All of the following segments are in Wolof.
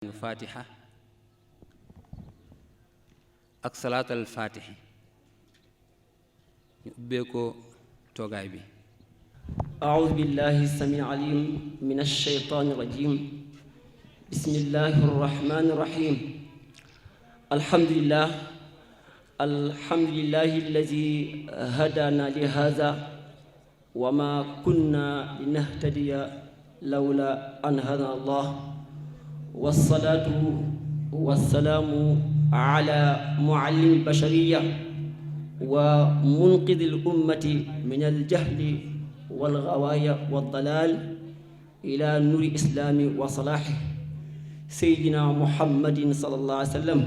fatiha ak salaatal fatihi ñu ubbee ko toogaay bi. أعوذ بالله السميع العليم من الشيطان الرجيم بسم الله الرحمن الرحيم الحمد لله الذي هدانا لهذا وما كنا لنهتدي لولا أن هدانا الله والصلاة والسلام على معلم البشرية ومنقذ الأمة من الجهل والغوايا والضلال إلى نور الإسلام وصلاحه سيدنا محمد صلى الله عليه وسلم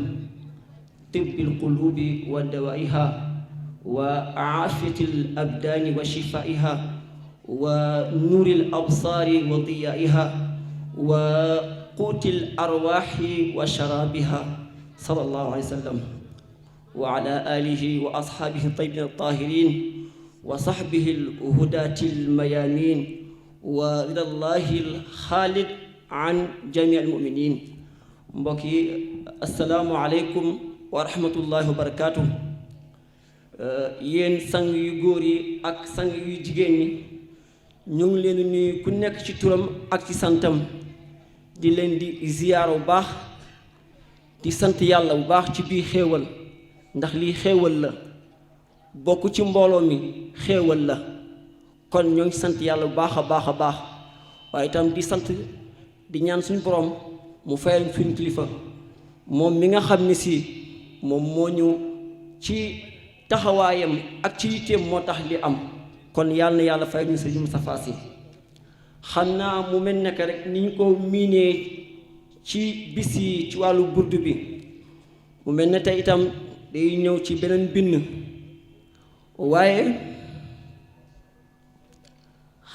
طب القلوب ودوائها وعافية الأبدان وشفائها ونور الأبصار وضيائها وقوت الأرواح وشرابها صلى الله عليه وسلم وعلى آله وأصحابه الطيبين الطاهرين وصحبه الهداة الميامين ورضا الله الخالد عن جميع المؤمنين mbokki assalaamu aleykum wa rahmatullahi wa barakaatu. Yéen sang yu góor yi ak sang yu jigéen ñi ñu ngi leen di nuyu ku nekk ci turam ak ci santam di leen di ziyaara bu baax di sant yàlla bu baax ci biir xéewal ndax lii xéewal la bokk ci mbooloo mi xéewal la kon ñoo ngi sant yàlla bu baax a baax a baax waaye itam di sant di ñaan suñu borom mu fayal suñu kilifa moom mi nga xam ne si moom moo ñu ci taxawaayam ak ci yitteem moo tax li am kon yàlla na yàlla fayal ñu Sëriñ Moustapha Sy xam naa mu mel nekk rek ni ñu ko miinee ci bis yi ci wàllu burdu bi mu mel ne tey itam day ñëw ci beneen bind waaye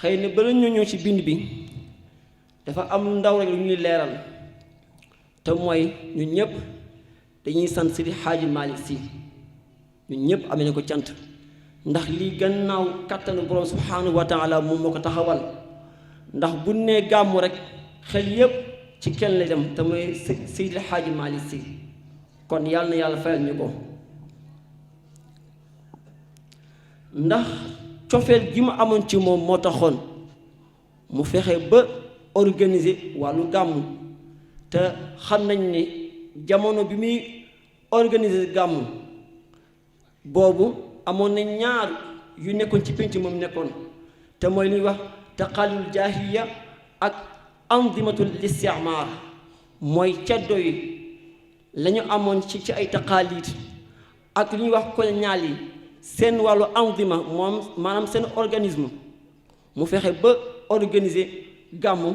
xëy na bala ñu ñëw ci bind bi dafa am ndaw rek lu ñuy leeral te mooy ñun ñëpp dañuy sant Seydi Hadji Malick Sy ñun ñëpp amee na ko cant ndax lii gannaaw kattanu borom subhanahu wa taala moom moo ko taxawal ndax bu nee gàmmu rek xel yëpp ci kenn la dem te mooy Seydi Hadji Malick Sy kon yàlla na yàlla fayal ñu ko ndax cofeel gi mu amoon ci moom moo taxoon mu fexe ba organiser wàllu gàmmu te xam nañ ne jamono bi muy organiser gàmmu boobu amoon na ñaar yu nekkoon ci pénc moom nekkoon te mooy li ñuy wax taqalul jaahiliya ak andimatul istimaar mooy ceddo yi la ñu amoon ci ay taqaalit ak li ñuy wax colonial yi seen wàllu andima moom maanaam seen organisme mu fexe ba organiser gàmmu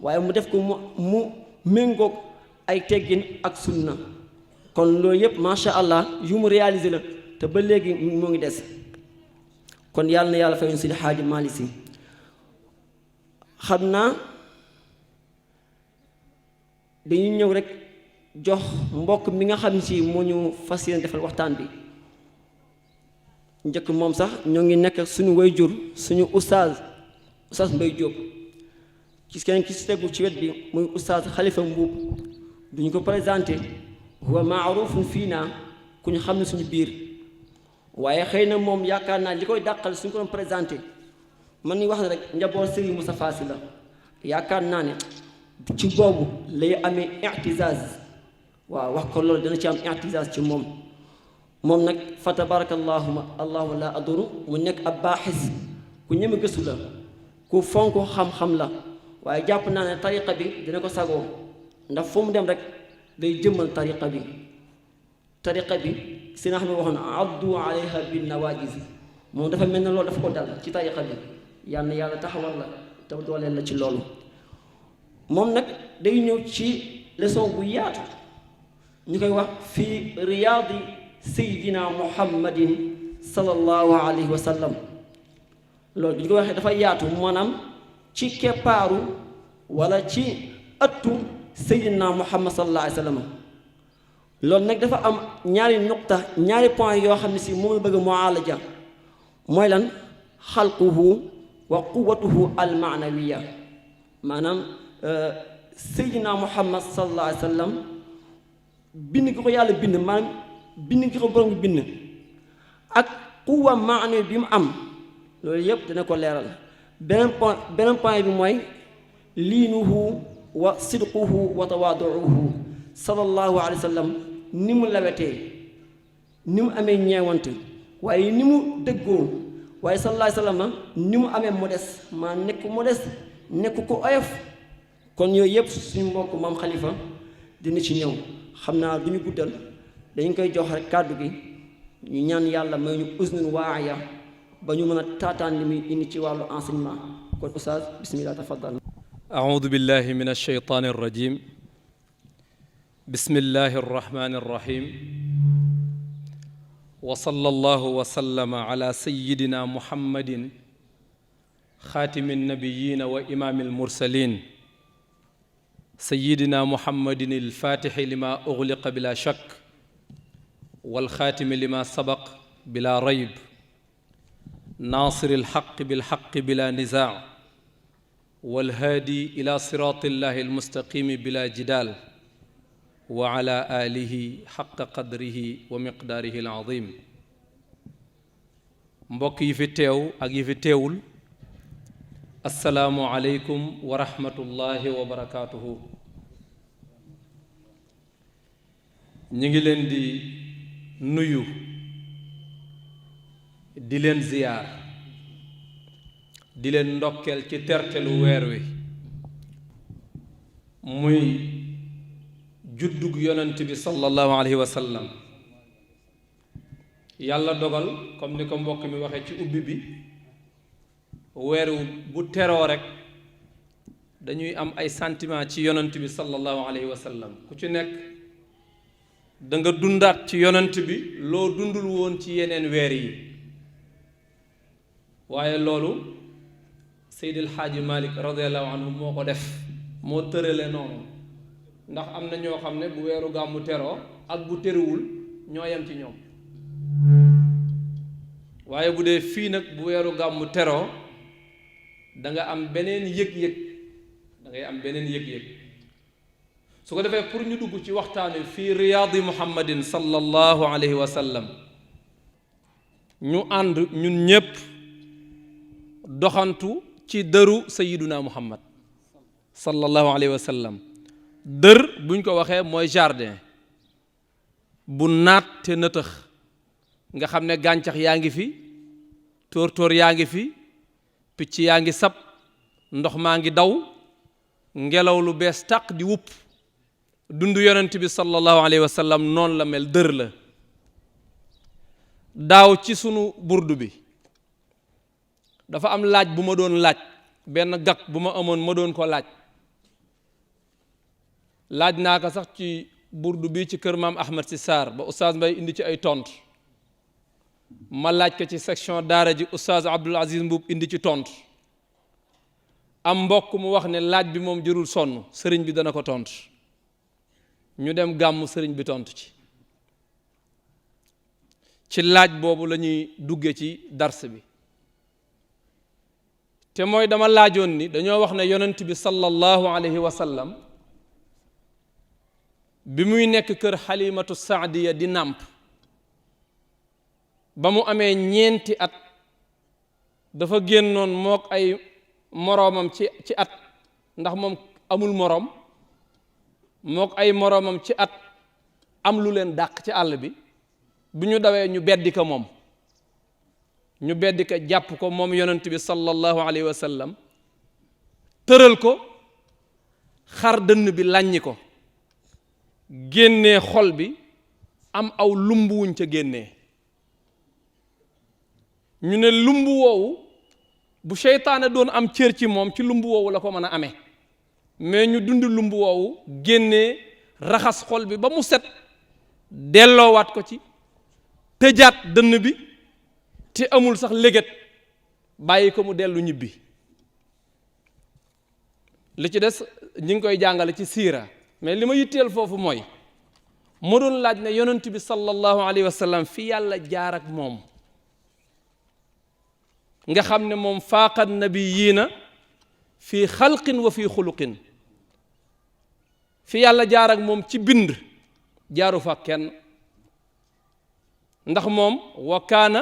waaye mu def ko mu méngoog ay teggin ak sunna kon loolu yëpp macha allah yu mu réalisé la te ba léegi mu ngi des kon yàlla na yàlla fayoon Seydi Hadji Malick Sy xam naa dañuy ñëw rek jox mbokk mi nga xam si moo ñu fas yéene defal waxtaan bi njëkk moom sax ñoo ngi nekk suñu wayjur suñu oustaz Mbaye Diop ci keneen ki si tegu ci wet bi muy oustaz Khalifa Mbuub duñu ko présenté huwa maarufun fii naa ku ñu xam ne suñu biir waaye xëy na moom yaakaar naa li koy dàqal suñu ko doon présenté man ni wax ne rek njaboot Sëriñ Moustapha Sy la yaakaar naa ne ci boobu lay amee i'tizaz waaw wax ko loolu dana ci am i'tizaz ci moom nag fa tabarakallahu allahu la aduru mu nekk ab baaxis ku ñeme gëstu la ku fonk xam-xam la waaye jàpp naa ne tariqa bi dina ko sagoo ndax fu mu dem rek day jëmmal tariqa bi si nga xam ne waxoon addu alayha bin nawajis moom dafa mel ne loolu dafa ko dal ci tariqa bi yal na yàlla taxawal la te dooleel la ci loolu moom nag day ñëw ci leçon bu yaatu ñu koy wax fii riyaadi Seydina Muhammadin sallallahu alayhi wa sallam loolu bi ñu ko waxee dafa yaatu maanaam ci keppaaru wala ci ëttu Seydina Muhammad sallallahu alayhi wa sallam loolu nag dafa am ñaari point yoo xam ne si moom la bëgg mualaja mooy lan xalquhu wa quwwatuhu al maanawiya maanaam Seydina Muhammad sallallahu alayhi wa sallam bind gi ko yàlla bind maanaam bind gi ko borom bind ak quwwa maanawi bi mu am loolu yëpp dina ko leeral. beneen point bi mooy liinuhu wa sidquhu wa tawaaduuhu sallallahu alayhi wa sallam ni mu lawetee ni mu amee ñeewante waaye ni mu dëggoo waaye sallallahu alayhi wa sallam ni mu amee modeste maa nekk modeste nekk ko oyof. kon yooyu yëpp suñu mbokk maam Khalifa dina ci ñëw xam naa du ñu guddal dañ koy jox rek kàddu gi ñu ñaan yàlla may ñu usnul waaya ba ñu mën a taataan li muy indi ci wàllu enseignement kon oustaz bismillah tafaddal. أعوذ بالله من الشيطان الرجيم بسم الله الرحمن الرحيم وصلى الله وسلم على سيدنا محمد خاتم النبيين وإمام المرسلين سيدنا محمد الفاتح لما أغلق بلا شك والخاتم لما سبق بلا ريب ناصر الحق بالحق بلا نزاع والهادي إلى صراط الله المستقيم بلا جدال وعلى آله حق قدره ومقداره العظيم mbokk yi fi teew ak yi fi teewul assalaamu aleykum wa rahmatullahi wa barakaatuhu. ñu ngi leen di nuyu di leen ziyaar di leen ndokkeel ci tertelu weer wi muy juddug yonent bi sallallahu alayhi wa sallam. yàlla dogal comme ni ko mbokk mi waxee ci ubbi bi weer bu teroo rek dañuy am ay sentiment ci yonent bi sallallahu alayhi wa sallam ku ci nekk da nga dundaat ci yonent bi loo dundul woon ci yeneen weer yi waaye loolu Seydil Xaaji Malik radiallahu anhu moo ko def moo tërale noonu ndax am na ñoo xam ne bu weeru gàmmu teroo ak bu teruwul ñoo yem ci ñoom waaye bu dee fii nag bu weeru gàmmu teroo da nga am beneen yëg-yëg da ngay am beneen yëg-yëg su ko defee pour ñu dugg ci waxtaan wi fii riyaadi muhammadin sallallahu alayhi wa sallam ñu ànd ñun ñépp doxantu ci dëru sayiduna muhammad sallallahu alayhi wa sallam. dër buñ ko waxee mooy jardin bu naat te nëtëx nga xam ne gàncax yaa ngi fi tóor-tóor yaa ngi fi picc yaa ngi sab ndox maa ngi daw ngelaw lu bees tàq di wupp dund yonent bi sallallahu alayhi wa sallam noonu la mel dër la. daaw ci sunu burdu bi dafa am laaj bu ma doon laaj benn gàkk bu ma amoon ma doon ko laaj naa ko sax ci burdu bi ci kër maam Ahmed si Sarr ba oustaz Mbay indi ci ay tontu ma laaj ko ci section daara ji oustaz Abdul Aziz Mbuub indi ci tontu am mbokk mu wax ne laaj bi moom jërul sonn sëriñ bi dana ko tontu ñu dem gàmmu sëriñ bi tontu ci laaj boobu la ñuy dugge ci dars bi te mooy dama laajoon ni dañoo wax ne yonent bi sallallahu alayhi wa sallam bi muy nekk kër xalimatu saadiya di nàmp ba mu amee ñeenti at dafa génnoon mook ay moroomam ci at ndax moom amul moroom mook ay moroomam ci at am lu leen dàq ci àll bi bu ñu dawee ñu beddi ko moom ñu beddi ko jàpp ko moom yonent bi sallallahu alayhi wa sallam tëral ko xar dënn bi làññi ko génnee xol bi am aw lumb wuñ ca génnee ñu ne lumb woowu bu seytaane doon am cër ci moom ci lumb woowu la ko mën a amee mais ñu dund lumb woowu génnee raxas xol bi ba mu set delloowaat ko ci tëjaat dënn bi te amul sax léget bàyyi ko mu dellu ñibbi li ci des ñi ngi koy jàngale ci siira mais li ma yitteel foofu mooy ma doon laaj ne yonent bi sallallahu alayhi wa sallam fi yàlla jaar ak moom nga xam ne moom faaqat nabiyiina fii xalqin wa fii xuluqin fi yàlla jaar ak moom ci bind jaaru fa kenn ndax moom wa kaana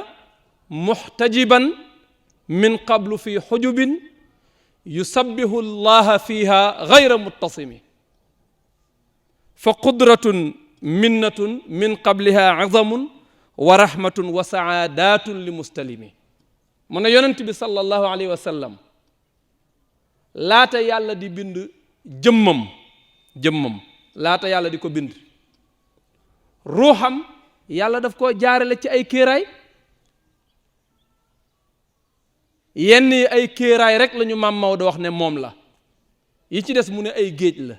muxtajiban min qablu fi xujubin yusabbihu llaha fiha gayra muttasimi fa qudratun minnatun min qabliha azamun wa rahmatun wa saadatun li mustalimi mu ne yonent bi sallallahu alayhi wa sallam laata yàlla di bind jëmmam laata yàlla di ko bind ruuxam yàlla daf koo jaarale ci ay kéeraay yenn yi ay kéeraay rek la ñu maam Maodo wax ne moom la yi ci des mu ne ay géej la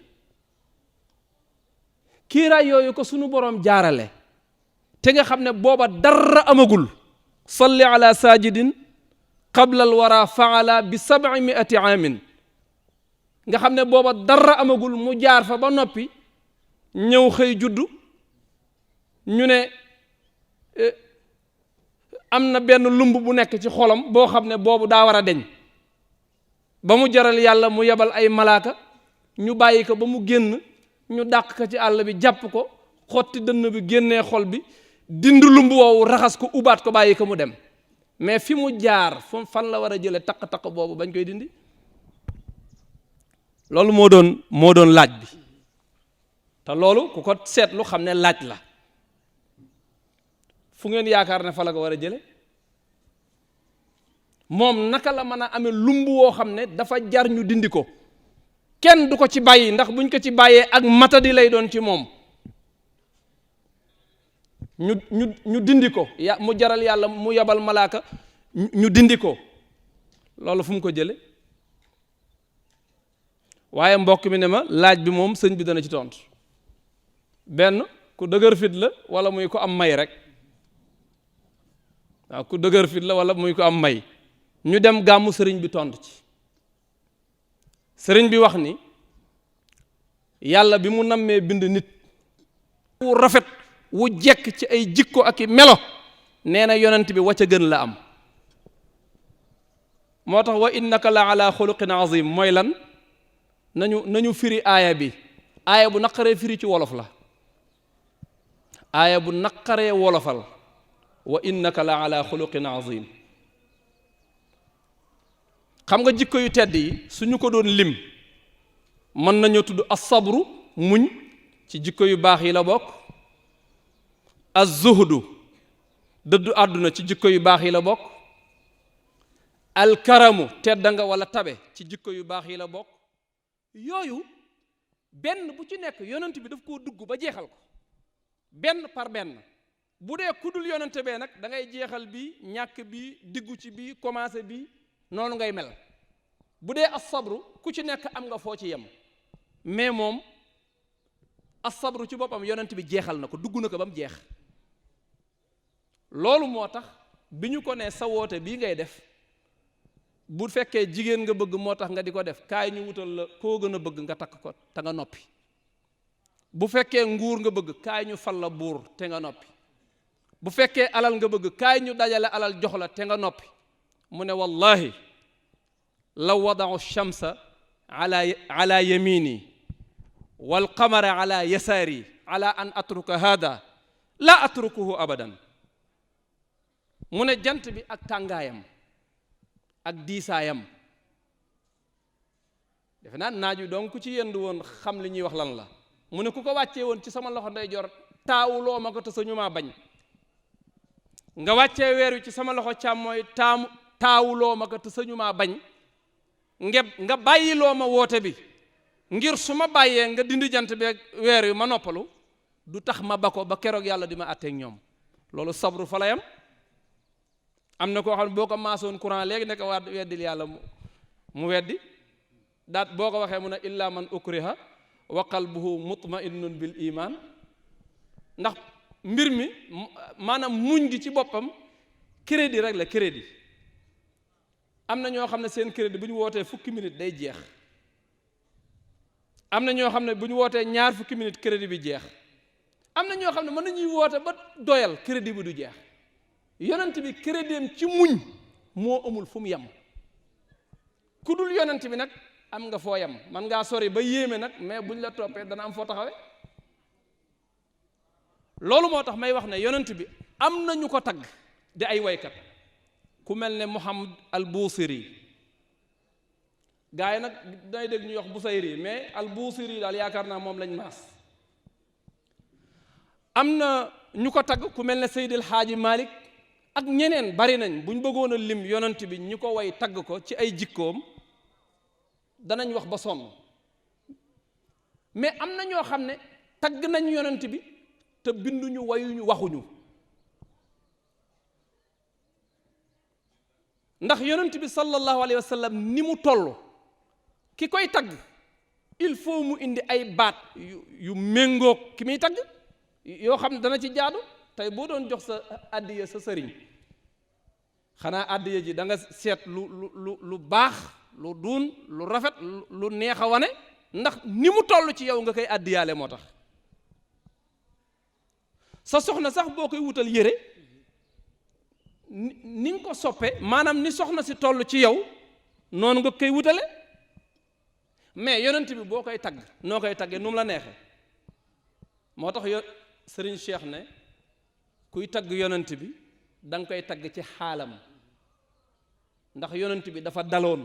kéeraay yooyu ko sunu boroom jaarale te nga xam ne booba dara amagul salli ala sajidin qabla al wara faala bi 700 aamin nga xam ne booba dara amagul mu jaar fa ba noppi ñëw xëy juddu ñu ne am na benn lumb bu nekk ci xolam boo xam ne boobu daa war a deñ ba mu jaral yàlla mu yebal ay malaaka ñu bàyyi ko ba mu génn ñu dàq ko ci àll bi jàpp ko xotti dënn bi génnee xol bi dind lumb woowu raxas ko ubaat ko bàyyi ko mu dem mais fi mu jaar fan la war a jële taq-taq boobu bañ koy dindi loolu moo doon laaj bi te loolu ku ko seetlu xam ne laaj la fu ngeen yaakaar ne fa la ko war a jële moom naka la mën a amee lumb woo xam ne dafa jar ñu dindi ko kenn du ko ci bàyyi ndax buñ ko ci bàyyee ak matadi lay doon ci moom ñu dindi ko mu jaral yàlla mu yabal malaaka ñu dindi ko loolu fu mu ko jële waaye mbokk mi ne ma laaj bi moom sëñ bi dana ci tontu benn ku dëgër fit la wala muy ko am may rek waaw ku dëgër fit la wala muy ko am may ñu dem gàmmu sëriñ bi tontu ci sëriñ bi wax ni yàlla bi mu nammee bind nit wu rafet wu jekk ci ay jikko ak i melo nee na yonent bi wacca gën la am moo tax wa innaka la ala xuluqin azim mooy lan nañu firi aaya bi aaya bu naqaree firi ci wolof la aaya bu naqaree wolofal wa innaka la ala xuluqin azim xam nga jikko yu tedd yi suñu ko doon lim mën nañoo tudd as-sabru muñ ci jikko yu baax yi la bokk az-zuhdu dëddu àdduna ci jikko yu baax yi la bokk alkaramu tedda nga wala tabe ci jikko yu baax yi la bokk yooyu benn bu ci nekk yonent bi daf koo dugg ba jeexal ko benn par benn bu dee kudul yonente bee nag da ngay jeexal bi ñàkk bi diggu ci bi commencé bi noonu ngay mel bu dee as-sabru ku ci nekk am nga foo ci yem mais moom as-sabru ci boppam yonent bi jeexal na ko dugg na ko ba mu jeex loolu moo tax bi ñu ko nee sa woote bii ngay def bu fekkee jigéen nga bëgg moo tax nga di ko def kaay ñu wutal la koo gën a bëgg nga takk ko te nga noppi bu fekkee nguur nga bëgg kaay ñu fal la buur te nga noppi bu fekkee alal nga bëgg kaay ñu dajale alal jox la te nga noppi mu ne wallahi law wadau shamsa ala yamini wal qamara ala yasaari ala an atruka hada la atrukuhu abadan mu ne jant bi ak tàngaayam ak diisaayam defe naa naaj wi donc ku ci yendu woon xam li ñuy wax lan la mu ne ku ko wàccee woon ci sama loxo ndeyjoor taawuloo ma ko te sañu maa bañ nga wàccee weer wi ci sama loxo càmmooy taawuloo ma ko te sañu maa bañ nga bàyyiloo ma woote bi ngir su ma bàyyee nga dindi jant bi ak weer wi ma noppalu du tax ma ba ko ba keroog yàlla di ma àtteeg ñoom loolu sabru fa la yam am na koo xam ne boo ko maasoon courant léegi nekk waa weddil yàlla mu weddi daat boo ko waxee mu ne illa man ukriha wa qalbuhu mutma'innun bil iman ndax mbir mi maanaam muñ gi ci boppam crédit rek la crédit am na ñoo xam ne seen crédit bu ñu wootee fukki minute day jeex am na ñoo xam ne bu ñu wootee ñaar fukki minute crédit bi jeex am na ñoo xam ne mën nañuy woote ba doyal crédit bi du jeex yonent bi crédit am ci muñ moo amul fu mu yem ku dul yonent bi nag am nga foo yam man ngaa sori ba yéeme nag mais buñ la toppee dana am foo taxawe loolu moo tax may wax ne yonent bi am na ñu ko tagg di ay waykat ku mel ne Muhammad al Busiri gaa yi nag day dégg ñuy wax Busayri mais al Busiri daal yaakaar naa moom lañ maas am na ñu ko tagg ku mel ne Seydil Xaaji Malik ak ñeneen bari nañ buñ bëggoon a lim yonent bi ñi ko way tagg ko ci ay jikkoom danañ wax ba sonn mais am na ñoo xam ne tagg nañ yonent bi te binduñu wayuñu waxuñu ndax yonent bi sallallahu alayhi wa sallam ni mu toll ki koy tagg il faut mu indi ay baat yu méngoog ki muy tagg yoo xam ne dana ci jaadu tey boo doon jox sa addiya sa sëriñ xanaa addiya ji da nga seet lu baax lu duun lu rafet lu neex a wane ndax ni mu toll ci yow nga koy addiyaale moo tax sa soxna sax boo koy wutal yére ni nga ko soppe maanaam ni soxna si toll ci yow noonu nga koy wutale mais yonent bi boo koy tagg noo koy taggee nu mu la neexee moo tax sëriñ Cheikh ne kuy tagg yonent bi da nga koy tagg ci xaalam ndax yonent bi dafa daloon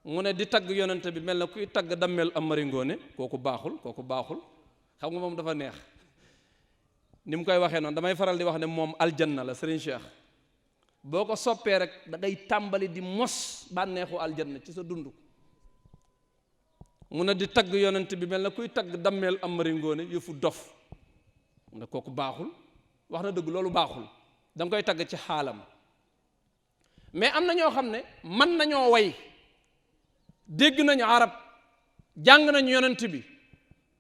mu ne di tagg yonent bi mel na kuy tagg dammel Amari Ngoone kooku baaxul xam nga moom dafa neex ni mu koy waxee noonu damay faral di wax ne moom aljanna la sëriñ Cheikh boo ko soppee rek da ngay tàmbali di mos bànneexu aljanna ci sa dund mu ne di tagg yonent bi mel na kuy tagg dammeel Amari Ngoone yëfu dof mu ne kooku baaxul wax na dëgg loolu baaxul da nga koy tagg ci xaalam mais am na ñoo xam ne mën nañoo way dégg nañu arab jàng nañu yonent bi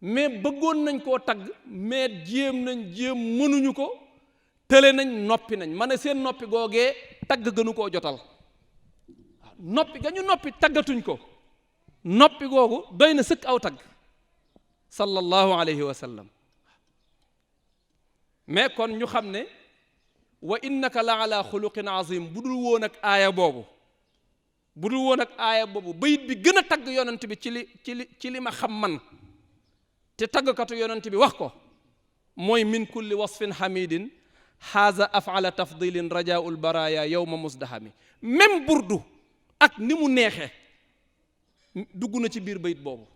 mais bëggoon nañ koo tagg mais jéem mënuñu ko tële nañ noppi nañ ma ne seen noppi googee tagg gënu koo jotal waaw noppi ga ñu noppi taggatuñ ko noppi googu doy na sëkk aw tagg sallallahu alayhi wa sallam mais kon ñu xam ne wa innaka la ala xuluqin azim bu dul woon ak aaya boobu bayit bi gën a tagg yonent bi ci li ma xam man te taggkatu yonent bi wax ko mooy min kulli wasfin hamidin haza afala tafdilin rajaul baraya yowma musdahami même burdu ak ni mu neexee dugg na ci biir bayit boobu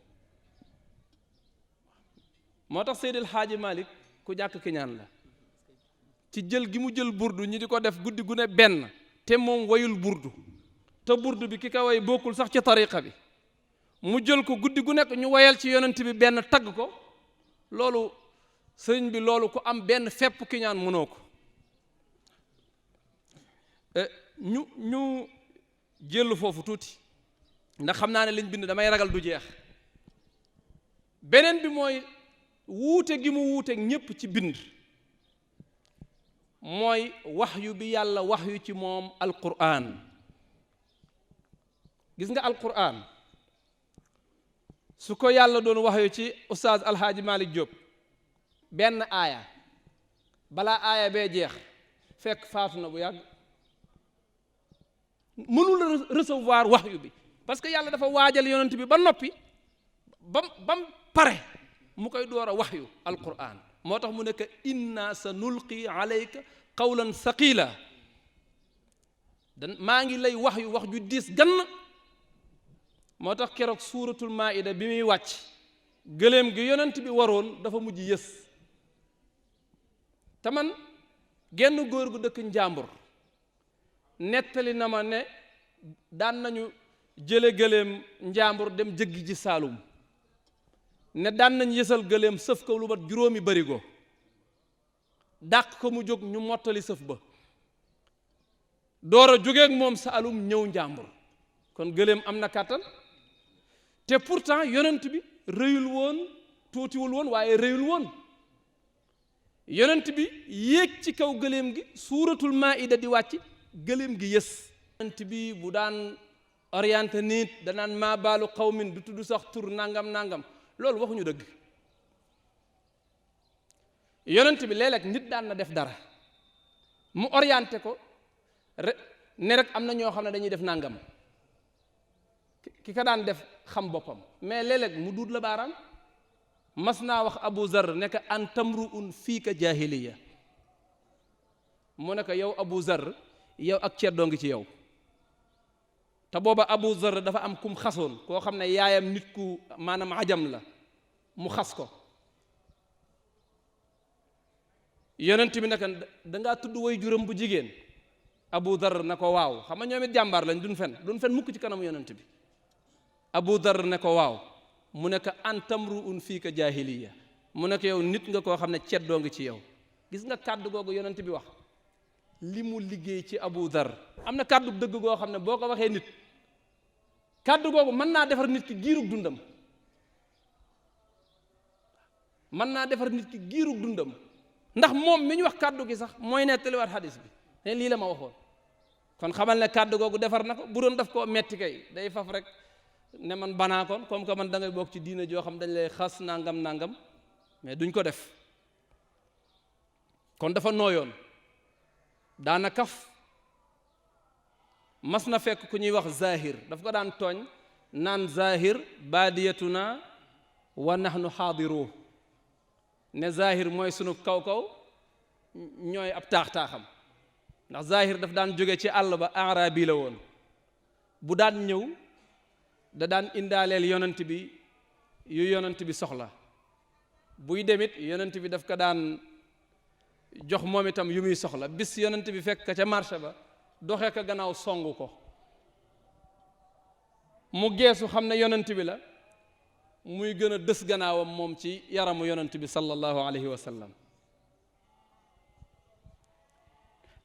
moo tax Seydil Xaaji Malik ku jàkk ki ñaan la ci jël gi mu jël burdu ñi di ko def guddi gu ne benn te moom wayul burdu te burdu bi ki ka way bokkul sax ci tariqa bi mu jël ko guddi gu nekk ñu wayal ci yonent bi benn tagg ko loolu sëriñ bi loolu ku am benn fepp ki ñaan mënoo ko ñu jël foofu tuuti ndax xam naa ne liñ bind damay ragal du jeex beneen bi mooy wuute gi mu wuuteeg ñépp ci bind mooy waxyu bi yàlla waxyu ci moom alquran gis nga alquran su ko yàlla doon waxyu ci Oustaz Alhaaji Malick Diop benn aaya balaa aaya bee jeex fekk faatu na bu yàgg mënul recevoir waxyu bi parce que yàlla dafa waajal yonent bi ba noppi bam pare mu koy door a waxyu alquran moo tax mu nekk inna sa nulqi alayka qawlan saqila maa ngi lay waxyu wax ju diis gann moo tax keroog suuratul maida bi muy wàcc gëléem gi yonent bi waroon dafa mujj yës te man genn góor gu dëkk njàmbur nettali na ma ne daan nañu jële gëléem njàmbur dem jëggi ji Saalum ne daan nañ yësal gëléem sëf ko lu mat juróomi barigo dàq ko mu jóg ñu mottali sëf ba door a jógeek moom Saalum ñëw njàmbur kon gëléem am na kàttan te pourtant yonent bi rëyul woon tuutiwul woon waaye rëyul woon yonent bi yéeg ci kaw gëléem gi suuratul maida di wàcc gëléem gi yës yonent bi bu daan orienté nit danaan maa baalu qawmin du tudd sax tur nangam loolu waxuñu dëgg yonent bi léeg-léeg nit daan na def dara mu orienté ko ne rek am na ñoo xam ne dañuy def nangam ki ka daan def xam boppam mais léeg-léeg mu duut la baaraam. mas naa wax Abu Zar ne ko an tamruun fii ka jaahiliya mu ne ko yow Abu Zar yow ak ceddoo ngi ci yow. te booba Abu Zar dafa am kum xasoon koo xam ne yaayam nit ku maanaam ajam la mu xas ko. yonent bi naka dangaa tudd way juróom bu jigéen Abu Dar na ko waaw xam nga ñoom it jàmbaar lañ duñ fen mukk ci kanam yonent bi. Abu Dar ne ko waaw mu ne ko an tamruun fii ka jaahiliya mu ne ko yow nit nga koo xam ne ceddoo ngi ci yow. gis nga kàddu googu yonent bi wax li mu liggéey ci Abu Dar am na kàddu dëgg goo xam ne boo ko waxee nit kàddu googu mën naa defar nit ki giirug dundam ndax moom mi ñu wax kàddu gi sax mooy nettaliwaat xadis bi ne lii la ma waxoon. kon xamal ne kàddu googu defar na ko bu doon def koo metti kay day faf rek ne man banaa kon comme que man da ngay bokk ci diina joo xam dañ lay xas nangam mais duñ ko def. kon dafa nooyoon daana kaf mas na fekk ku ñuy wax zahir daf ko daan tooñ naan zahir baadiyatuna wa nahnu xaadiru ne zahir mooy sunu kaw ñooy ab taax-taaxam ndax zahir daf daan jóge ci àll ba arabi la woon bu daan ñëw da daan indaaleel yonent bi yu yonent bi soxla buy demit yonent bi daf ko daan jox moom itam yu muy soxla bis yonent bi fekk ka ca marché ba doxee ko gannaaw songu ko mu geesu xam ne yonent bi la muy gën a dës gannaawam moom ci yaramu yonent bi sallallahu alayhi wa sallam.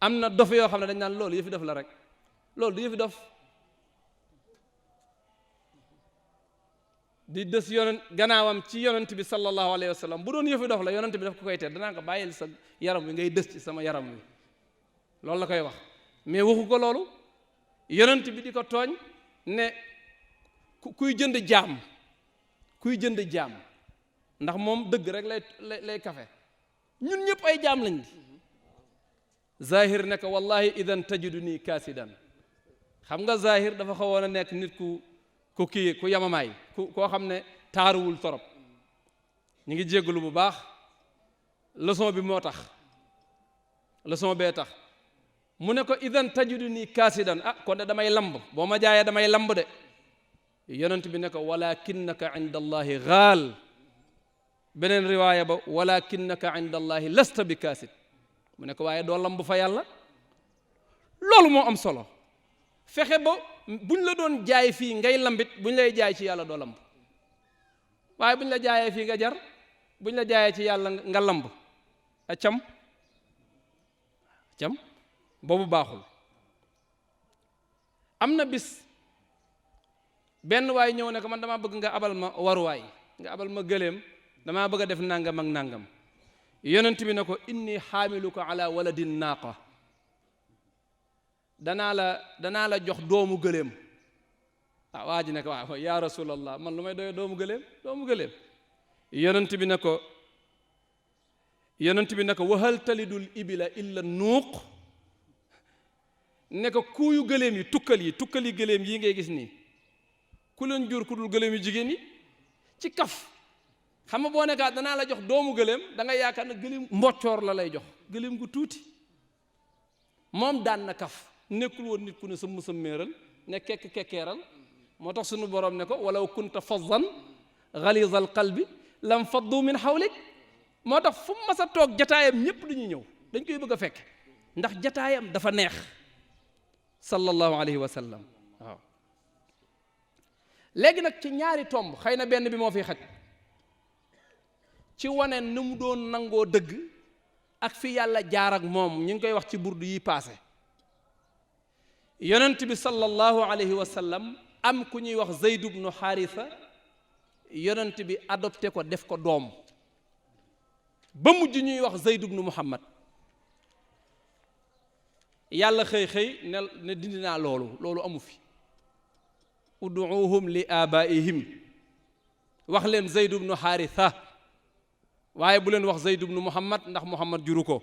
am na dof yoo xam ne dañ naan loolu yëfi dof la rek loolu du yëfi dof di dës gannaawam ci yonent bi sallallahu alayhi wa sallam bu doon yëfi dof la yonent bi daf ko koy teel danaa ko bàyyil sa yaram wi ngay dës ci sama yaram wi loolu la koy wax mais waxu ko loolu yonent bi di ko tooñ ne kuy jënd jaam ndax moom dëgg rek lay kafe ñun ñëpp ay jaam lañ di zahir ne ko wallahi idan tajidu nii kaasidan xam nga zahir dafa xawoon a nekk nit ku yamamaay koo xam ne taaruwul torop ñu ngi jégalu bu baax leçon bi moo tax leçon bee tax mu ne ko idan tajidu nii kaasidan kon de damay lamb boo ma jaayee damay lamb de yonent bi ne ko walakinnaka inda allahi gaal beneen riwaaya ba walakinnaka inda allahi lasta bi kaasid mu ne ko waaye doo lamb fa yàlla loolu moo am solo fexe ba buñ la doon jaay fii ngay lambit buñ lay jaay ci yàlla doo lamb waaye buñ la jaayee fii nga jar buñ la jaayee ci yàlla nga lamb a cam boobu baaxul. am na bis benn waay ñëw ne ko man damaa bëgg nga abal ma waruwaay nga abal ma gëléem damaa bëgg a def nangam ak nangam yonent bi ne ko inni xaamiluka ala waladin naaqa danaa la jox doomu gëléem waa ji ne ko waaw yaa rasulallah man lu may doy doomu gëléem yonent bi ne ko wahal talidul ibila illa nuuq ne ko kuuyu gëléem yi tukkali gëléem yi ngay gis nii ku leen jur ku dul gëléem yu jigéen yi ci kaf xam nga boo nekkaat danaa la jox doomu gëléem da nga yaakaar ne gëléem mboccoor la lay jox gëléem gu tuuti moom daan na kaf nekkul woon nit ku ne sëmm-sëmmeeral ne kekkeeral moo tax sunu borom ne ko walaw kunta fazzan ghalizal qalbi lam faddu min hawlik moo tax fu mas a toog jataayam ñépp dañuy ñëw dañ koy bëgg a fekk ndax jataayam dafa neex sallallahu alayhi wa sallam waaw léegi nag ci ñaari tomb xëy na benn bi moo fi xaj ci wane ni mu doon nangoo dëgg ak fi yàlla jaar ak moom ñu ngi koy wax ci burdu yi paase yonent bi sallallahu alayhi wa sallam am ku ñuy wax Zayd ibnu Haritha yonent bi adopté ko def ko doom ba mujj ñuy wax Zayd ibnu Muhammad yàlla xëy ne dindi naa loolu amu fi ud'uuhum li abaihim wax leen Zayd ibnu Haritha waaye bu leen wax Zayd ibnu Muhammad ndax Muhammad juru ko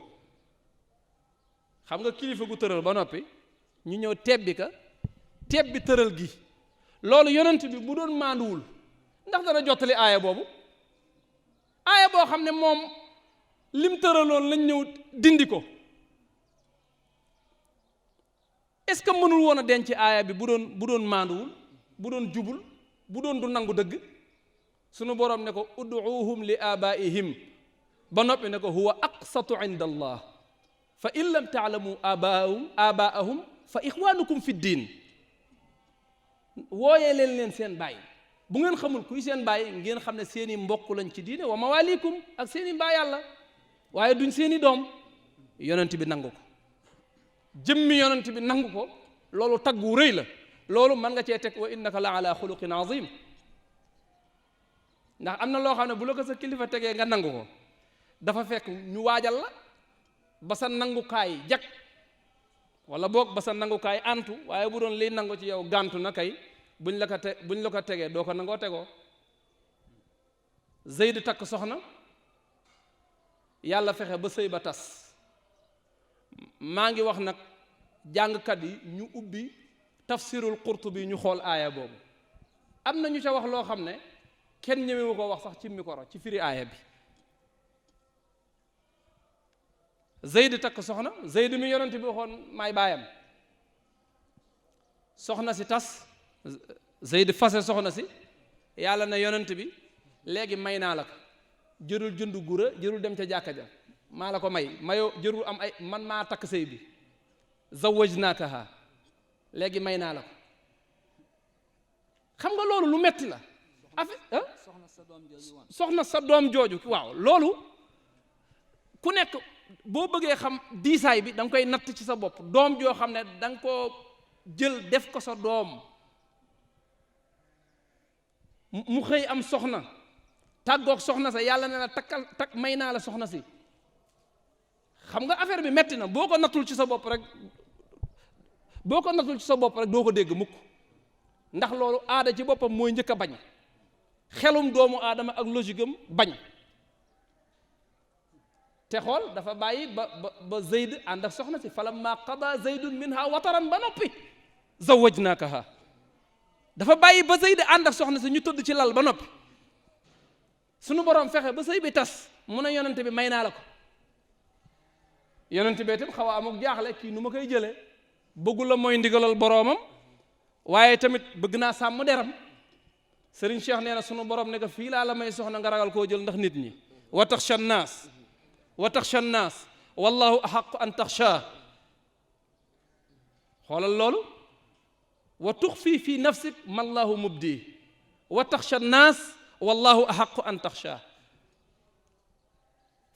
xam nga kilifa gu tëral ba noppi ñu ñëw tebbi tëral gi loolu yonent bi bu doon maanduwul ndax dana jottali aaya boobu, aaya boo xam ne moom lim tëraloon lañ ñëw dindi ko. est-ce que mënul woon a denc aaya bi bu doon maanduwul, bu doon jubul, bu doon du nangu dëgg? sunu boroom ne ko ud'uuhum li abaihim, ba noppi ne ko huwa aqsatu inda allah fa in lam taalamu abaahum fa ixwaanukum fi diin. wooyee leen seen baay, bu ngeen xamul kuy seen baay ngeen xam ne seeni mbokk lañ ci diine, wa mawalikum ak seeni mbaa yàlla, waaye duñ seeni doom. yonent bi nangu ko, jëmmi yonent bi nangu ko, loolu tagg wu rëy la. loolu mën nga cee teg wa innaka la ala xuluqin azim, ndax am na loo xam ne bu la ko sa kilifa tegee nga nangu ko, dafa fekk ñu waajal la ba sa nangukaay jag, wala boog ba sa nangukaay antu. waaye bu doon liy nangu ci yow gàntu na kay buñ la ko tegee doo ko nangoo tegoo. Zeyd takk soxna, yàlla fexe ba sëy ba tas. maa ngi wax nag jàngkat yi ñu ubbi tafsirul Qurtubi ñu xool aaya boobu. am na ñu ca wax loo xam ne kenn ñëwewu ko wax sax ci micro ci firi aaya bi. Zeyd takk soxna, Zeyd mi yonent bi waxoon maay baayam, soxna si tas, Zeyd fase soxna si, yàlla na yonent bi léegi may naa la ko, jërul jënd gura, jërul dem ca jàkka ja, maa la ko mayoo jërul am ay, man maa takk sëy bi, zawwajnaakaha, léegi may naa la ko. xam nga loolu lu metti la. soxna sa doom jooju waaw, loolu ku nekk boo bëggee xam diisaay bi da nga koy natt ci sa bopp. doom joo xam ne da nga koo jël def ko sa doom, mu xëy am soxna, tàggoog soxna sa, yàlla ne la takk may naa la soxna si. xam nga affaire bi metti na. boo ko nattul ci sa bopp rek doo ko dégg mukk, ndax loolu aada ci boppam mooy njëkk a bañ, xelum doomu aadama ak logique am bañ. te xool dafa bàyyi ba Zeyd ànd ak soxna si, falamma qada Zeydun minha wataran, ba noppi zawwajnaakaha. dafa bàyyi ba Zeyd ànd ak soxna si ñu tëdd ci lal ba noppi, sunu borom fexe ba sëy bi tas, mu ne yonent bi may naa la ko. yonent bi itam xaw a amuk jaaxle, kii nu ma koy jëlee, bëggul la mooy ndigalal boroomam, waaye tamit bëgg naa sàmm deram. Serigne Cheikh nee na sunu borom ne ko fii laa la may soxna nga ragal koo jël ndax nit ñi. wa taxsha nnaas wallahu ahaqu an taxshaa. xoolal loolu, wa tuxfi fi nafsik ma allahu mubdi, wa taxsha nnaas wallahu ahaqu an taxshaa.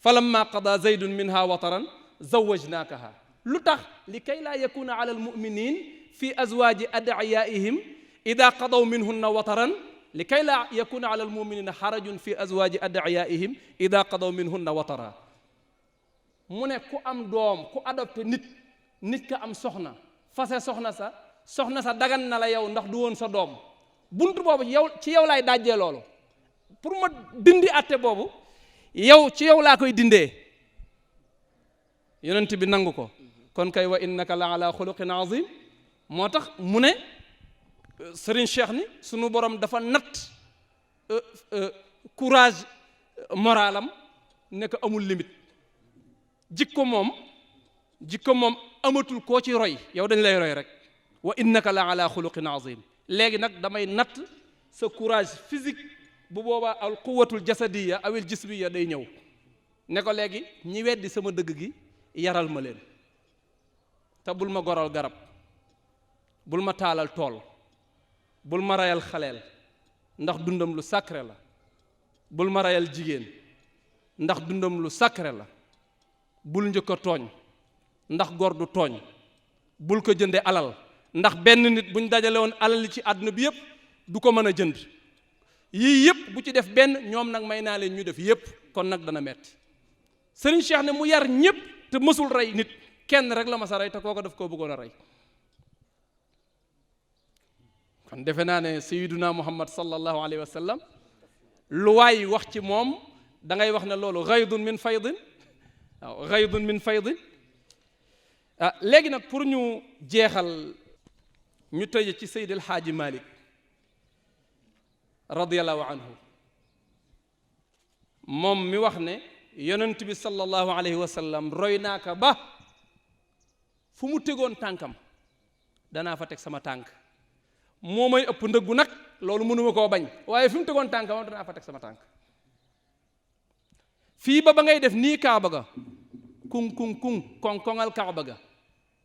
falamma qada zaydun minha wataran zawwajnaakaha. lu tax li kay laa yakuna ala almuminin fi azwaaji adiyaihim ida qadaw minhunna wataran, li kay laa yakuna ala almuminina xarajun fi azwaaji adiyaihim ida qadaw minhunna watara. mu ne ku am doom, ku adopté nit ka am soxna, fase soxna sa dagan na la yow ndax du woon sa doom. buntu boobu ci yow laay dajjee loolu, pour ma dindi atte boobu ci yow laa koy dindee. yonent bi nangu ko, kon kay wa innaka la ala xuluqin azim. moo tax mu ne Serigne Cheikh ni sunu borom dafa natt courage moralam ne ko amul limite. jikko moom amatul koo ci roy, yow dañ lay roy rek. wa innaka la ala xuluqin azim. léegi nag damay natt sa courage physique, bu boobaa al quwatul jasadiya awil jismiya day ñëw ne ko léegi ñi weddi sama dëgg gi yaral ma leen, te bul ma goral garab, bul ma taalal tool, bul ma rayal xaleel ndax dundam lu sacré la, bul ma rayal jigéen ndax dundam lu sacré la, bul njëkk a tooñ ndax góor du tooñ, bul ko jënde alal ndax benn nit buñ dajale woon alal li ci àdduna bi yépp du ko mën a jënd. yii yépp bu ci def benn, ñoom nag may naa leen ñu def yépp, kon nag dana metti. Serigne Cheikh ne mu yar ñépp te mësul rey nit, kenn rek la ma sa rey, te kooko daf koo bëggoon a rey. kon defe naa ne sayyiduna Muhammad sallallahu alayhi wa sallam lu waay wax ci moom da ngay wax ne loolu gaydun min faydin. waaw gaydun min faydin. léegi nag pour ñu jeexal, ñu tëje ci Seydi El Hadji Malick radiyallahu anhu moom mi wax ne yonent bi sallallahu alayhi wa sallam roy naa ko ba fu mu tegoon tànkam danaa fa teg sama tànk moo may ëpp ndëggu nag loolu mënuma koo bañ waaye fi mu tegoon tànkam danaa fa teg sama tànk fii ba ngay def nii kaaba ga kuŋ kuŋ kuŋ koŋ-koŋal kaaba ga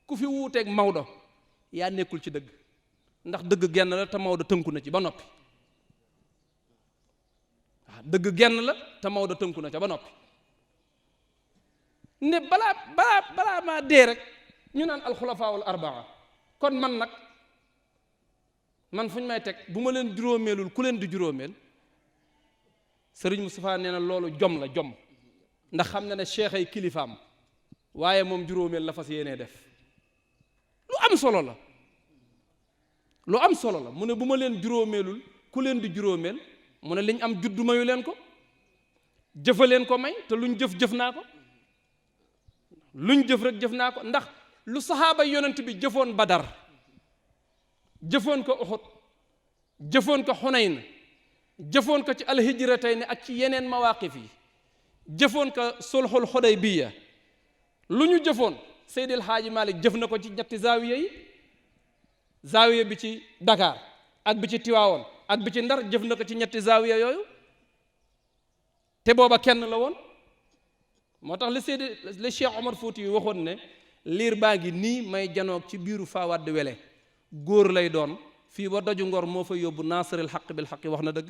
ku fi wuuteeg Maodo yaa nekkul ci dëgg ndax dëgg genn la te Maodo tënku na ci ba noppi waaw dëgg genn la te Maodo tënku na ca ba noppi ne balaa maa dee rek ñu naan alxulafaawul arbaa kon man fu ñu may teg bu ma leen juróomeelul ku leen di juróomeel Sëriñ Moustapha nee na loolu jom la jom ndax xam na ne cheikh ay kilifaam waaye moom juróomeel la fas yéenee def lu am solo la mu ne bu ma leen juróomeelul ku leen di juróomeel mu ne liñ am juddu mayu leen ko jëfa leen ko may te luñ jëf naa ko luñ jëf rek jëf naa ko ndax lu saxaaba yonent bi jëfoon Badar jëfoon ko Uhud jëfoon ko Xunayn jëfoon ko ci alhijratayni ak ci yeneen mawaqif yi jëfoon ko sulhul Xudaybiya lu ñu jëfoon Seydil Haaji Malik jëf na ko ci ñetti zaawiya yi zaawiya bi ci Dakar ak bi ci Tiwaawoon ak bi ci Ndar jëf na ko ci ñetti zaawiya yooyu te booba kenn la woon moo tax li Cheikh Omar Fouti yi waxoon ne liir baa ngi nii may janoog ci biiru Fawade Wele góor lay doon fii ba doju Ngor moo fa yóbbu naasiril xaq bil xaqi wax na dëgg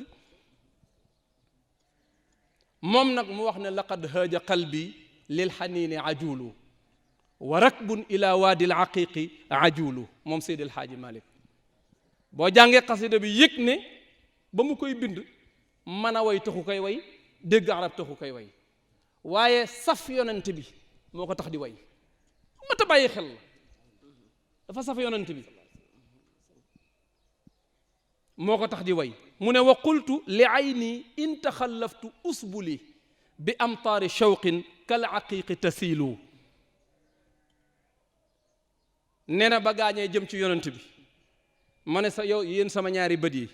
moom nag mu wax ne laqad haaja qalbi lil xaniini ajulu wa rakbun ila waadil aqiqi ajulu moom Seydil Haaji Malik boo jàngee xasida bi yëg ne ba mu koy bind mën a way taxu koy way dégg arab taxu koy way waaye saf yonent bi moo ko tax di way mat a bàyyi xel la dafa saf yonent bi moo ko tax di way mu ne wa qultu li ayni in taxallaftu usbuli bi amtaari shawqin kal aqiqi tasiilu nee na ba gaañee jëm ci yonent bi ma ne yow yéen sama ñaari bët yi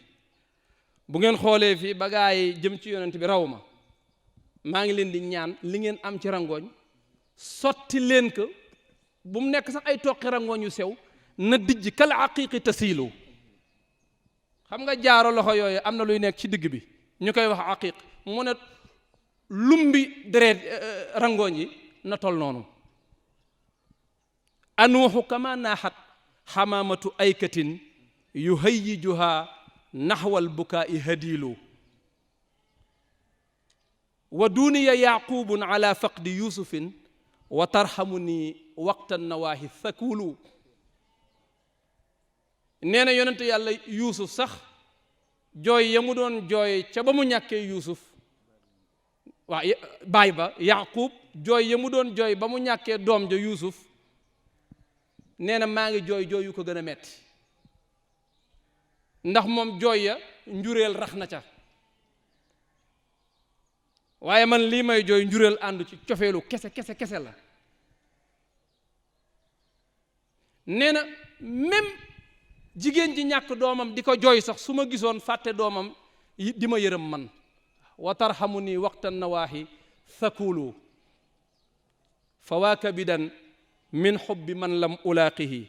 bu ngeen xoolee fii ba gaay jëm ci yonent bi raw ma maa ngi leen di ñaan li ngeen am ci rangooñ sotti leen ko bu mu nekk sax ay toqi rangooñ yu sew na dijj kal aqiqi tasiilu xam nga jaaro loxo yooyu am na luy nekk ci digg bi ñu koy wax aqiq mu ne lumbi deret rangooñ yi na tol noonu anuuxu kama naaxat xamaamatu aykatin yuhayyijuha naxwal bukaai hadiilu wa duniya yaqubun ala faqdi yusufin wa tarxamu ni waqta nawaahi thakulu nee na yonente yàlla yuusuf sax jooy ya mu doon jooy ca ba mu ñàkkee yuusuf waa baay ba yaqub jooy ya mu doon jooy ba mu ñàkkee doom ja yuusuf nee na maa ngi jooy jooy yu ko gën a metti ndax moom jooy ya njureel rax na ca waaye man lii may jooy njureel àndu ci cofeelu kese la nee na même jigéen ji ñàkk doomam di ko jooy sax su ma gisoon fàtte doomam di ma yërëm man wa tarxamu nii waqta nawaahi thakulu fawaakabidan min xubbi man lam ulaaqihi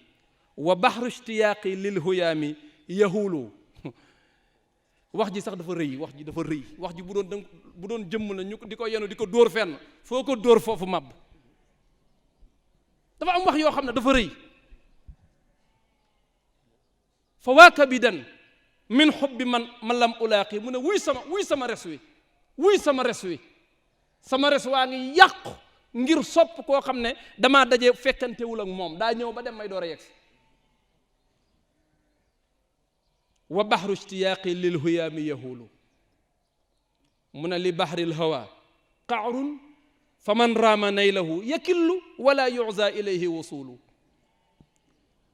wa baxru ishtiyaaqi lil huyaami yahulu wax ji sax dafa rëy wax ji bu doon jëmm la ñu di ko yenu di ko dóor fenn foo ko dóor foofu màbb dafa am wax yoo xam ne dafa rëy fa waakabidan min xubbi man lam ulaaqi mu ne wuy sama res wi sama res waa ngi yàqu ngir sopp koo xam ne damaa daje fekkantewul ak moom daa ñëw ba dem may door a yegsi wa baxru ishtiyaaqi lil huyaami yahulu mu ne li baxril hawa qaarun fa man raama naylahu yakillu wala yuza ilayhi wusulu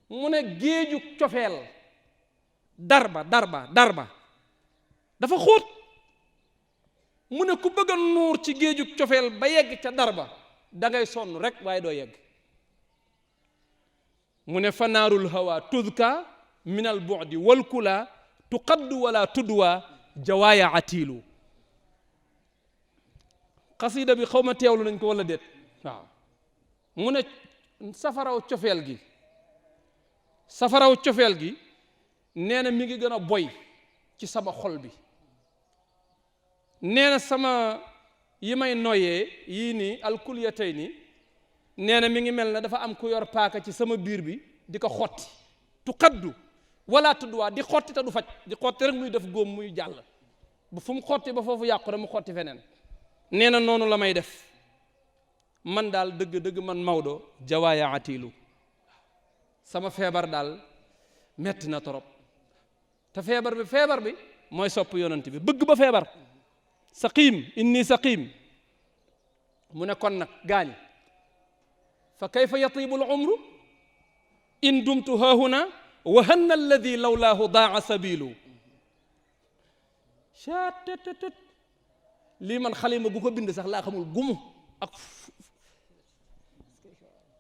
mu ne géeju cofeel darba dafa xóot mu ne ku bëgg a nuur ci géeju cofeel ba yegg ca darba da ngay sonn rek waaye doo yegg mu ne fa naarul hawa tudka min al bu'di wal kula tuqaddu wala tudwa jawaaya atiilu xasida bi xaw ma teewlu nañ ko wala déet waaw mu ne safaraw cofeel gi nee na mi ngi gën a boy ci sama xol bi nee na sama yi may noyee yii nii alkuliyatay nii nee na mi ngi mel ne dafa am ku yor paaka ci sama biir bi di ko xotti tu kaddu wala tudduwaa di xotti te du faj di xotti rek muy def góom muy jàll bu fu mu xotti ba foofu yàqu rek mu xotti feneen nee na noonu la may def man daal dëgg man Maodo jawaaya atiilu sama feebar daal metti na torop te feebar bi mooy sopp yonent bi bëgg ba feebar saqiim inni saqiim mu ne kon nag gaañi fa kayfa yatibu al umru in dumtu haahuna wa hanna alladi lawlaahu daa sabilu chattt lii man xalima gu ko bind sax laa xamul gumu ak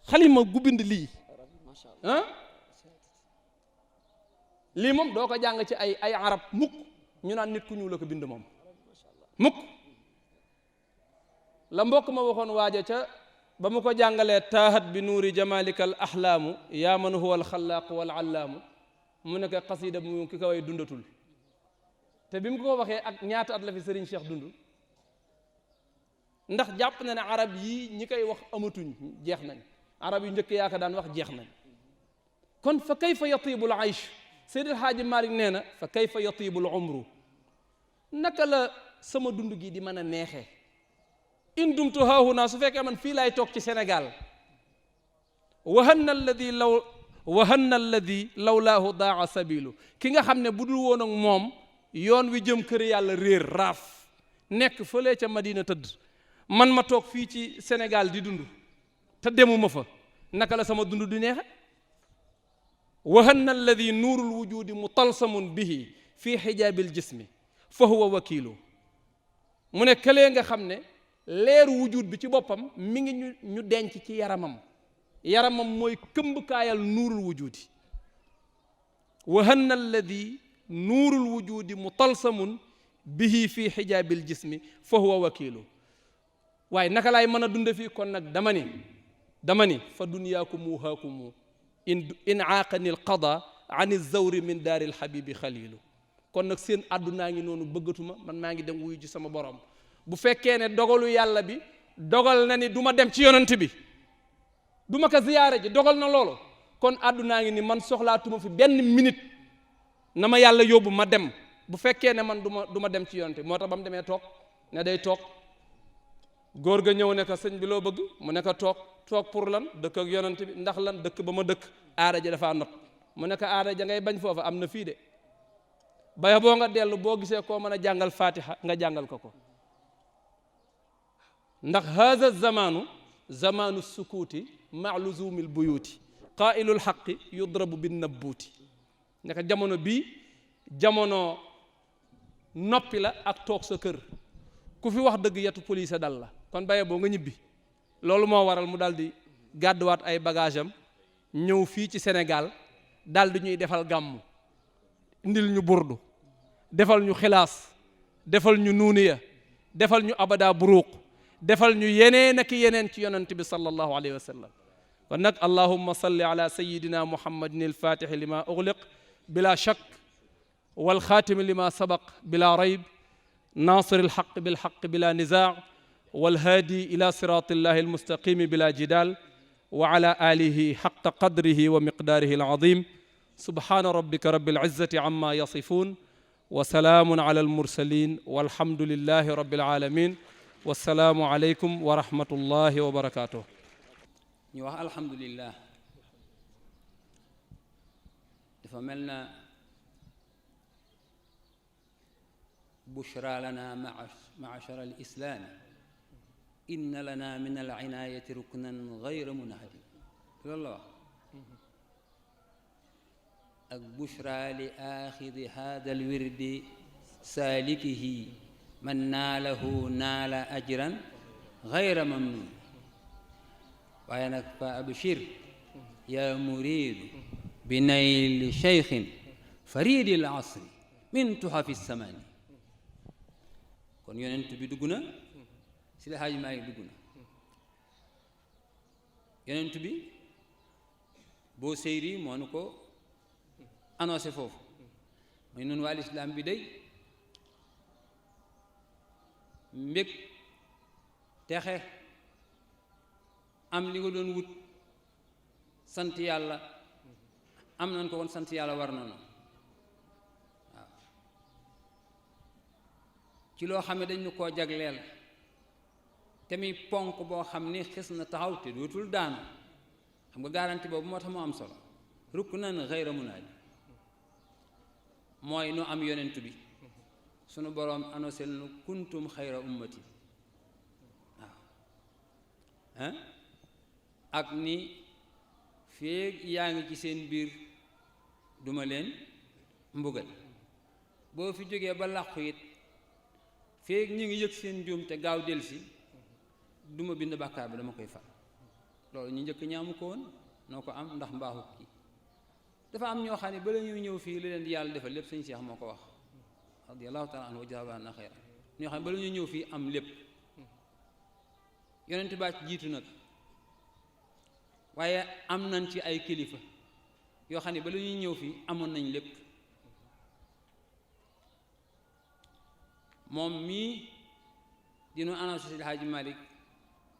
xalima gu bind lii lii moom doo ko jàng ci ay arab mukk ñu naan nit ku ñuul la ko bind moom mukk la mbokk ma waxoon waaja ca ba mu ko jàngalee taahat bi nuuri jamalika al ahlaamu yaa man huwa al xalaaqu wal allaamu mu ne ko xasida mu ki ko way dundatul te bi mu ko waxee ak ñaata at la fi Serigne Cheikh dund ndax jàpp na ne arab yii ñi koy wax amatuñ jeex nañ arab yu njëkk yaa ko daan wax jeex nañ kon fa kayfa yatibu al aysh Seydil Haaji Malik nee na fa kayfa yatibu al umru naka la sama dund gi di mën a neexee in dumtu haahuna su fekkee man fii laay toog ci Sénégal wahanna alladi lawlaahu daa sabilu ki nga xam ne bu dul woon ak moom yoon wi jëm kër yàlla réer raaf nekk fële ca Madina tëdd man ma toog fii ci Sénégal di dund te demuma fa naka la sama dund di neexe wahanna alladi nuurul wujudi mutalsamun bihi fii xijaabil jismi fa huwa wakiilu mu ne këlee nga xam ne leeru wujud bi ci boppam mi ngi ñu denc ci yaramam mooy këmbkaayal nuurul wujudi wahanna alladi nuurul wujudi mutalsamun bihi fii xijaabil jismi fa huwa wakiilu waaye naka laay mën a dunde fii kon nag dama ni fa dunyaakumu haakumu in aaqani alqada an zawri min daari alxabibi xalilu kon nag seen àddunaa ngi noonu bëggatuma man maa ngi dem wuyu ji sama borom bu fekkee ne dogalu yàlla bi dogal na ni du ma dem ci yonent bi du ma ko ziyaare ji dogal na loolu kon àddunaa ngi ni man soxlaatuma fi benn minute na ma yàlla yóbbu ma dem bu fekkee ne man du ma dem ci yonent bi moo tax ba mu demee toog ne day toog góor ga ñëw ne ko sëñ bi loo bëgg mu ne ko toog pour lan dëkk ak yonent bi ndax lan dëkk ba ma dëkk aada ji dafa not mu ne ko aada ja ngay bañ foofa am na fii de baya boo nga dellu boo gisee koo mën a jàngal fatiha nga jàngal ko ndax haza zamanu sukuuti ma luzumil buyuuti qaa'ilul haqqi yudrabu bin nabbuuti naka jamono bii jamono noppi la ak toog sa kër ku fi wax dëgg yetu police dal la kon baye boo nga ñibbi loolu moo waral mu daal di gàdduwaat ay bagage am ñëw fii ci Sénégal daal di ñuy defal gàmmu indil ñu burdu defal ñu xilaas defal ñu nuuniya defal ñu abada buruq defal ñu yeneen ak yeneen ci yonent bi sallallahu alayhi wa sallam kon nag allahumma salli ala sayidina muhammadin alfatixi lima ugliq bila shak walxaatimi lima sabaq bila rayb nasir alxaq bilxaq bila nizaa walhaadi ila sirati illahi almustaqimi bila jidal wa ala alihi xaqa qadrihi wa miqdaarihi alazim subhana rabbika rabbil izzati amma yasifun wa salaamun ala almursalin walhamdulillahi rabbil alamin wassalaamu aleykum wa rahmatullahi wa barakatuh ñu wax alhamdulillah dafa mel na bushra lana ma'ashara al-islam inna lana min al-inayati ruknan ghayra munhadi loolu la wax ak bushra li axidi hada alwirdi saalikihi man naalahu naala ajran ghayra mamnun waaye nag fa abshir ya muridu bi nayli cheikhin faridi al asri min tuhafi samani kon yonent bi dugg na Seydi Haaji Maalik dugg na yonent bi boo seyri moo nu ko annoncé foofu mooy noonu waa lislaam bi day mbég texe am li nga doon wut sant yàlla am nañ ko woon sant yàlla war na waaw ci loo xam ne dañu koo jagleel te muy ponk boo xam ni xis na taxaw te dootul daanu xam nga garanti boobu moo tax mu am solo ruknan ghayra munaadi mooy nu am yonent bi sunu boroom annoncé nu kuntum xayra ummati waaw ak ni feeg yaa ngi ci seen biir duma leen mbugal boo fi jógee ba làqu it feeg ñu ngi yëg seen njuum te gaaw delsi duma bind bàkkaar bi dama koy far loolu ñu njëkk ñaamu ko woon noo ko am ndax mbaaxu kii dafa am ñoo xam ne bala ñuy ñëw fii li leen di yàlla defal lépp sëñ Cheikh moo ko wax radiyallahu taala anhu wa jazaana xayra ñoo xam ne bala ñuy ñëw fii am lépp yonent baa ci jiitu nag waaye am nañ ci ay kilifa yoo xam ne bala ñuy ñëw fii amoon nañ lépp moom mii dinu annoncé Seydi Haaji Malick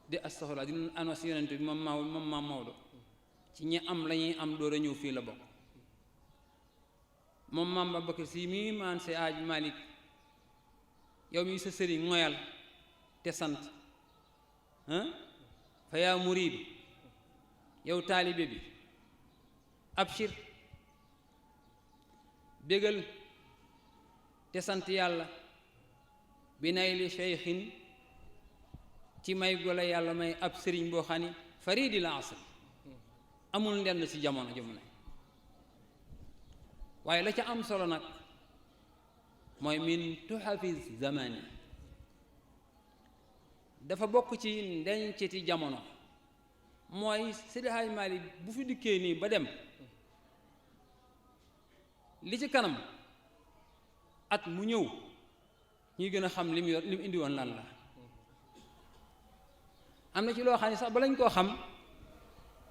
di astaxfirullah dinu annoncé yonent bi moom maam Maodo ci ñi am la ñuy am door a ñëw fii la bokk moom maam Babacar Si mii maan Seydi Haaji Malick yow mii sa sëriñ moyal te sant fa yaa muriid yow taalibe bi abshir bégal te sant yàlla bi nay li cheikhin ci may gola yàlla may ab sëriñ boo xam ni faridil asr amul ndenn ci jamono waaye la ca am solo nag mooy min tuhafiz zamani dafa bokk ci ndenceti jamono mooy Seydi Haaji Maalik bu fi dikkee nii ba dem li ci kanam at mu ñëw ñuy gën a xam li mu yor li mu indi woon lan la am na ci loo xam ne sax ba lañ koo xam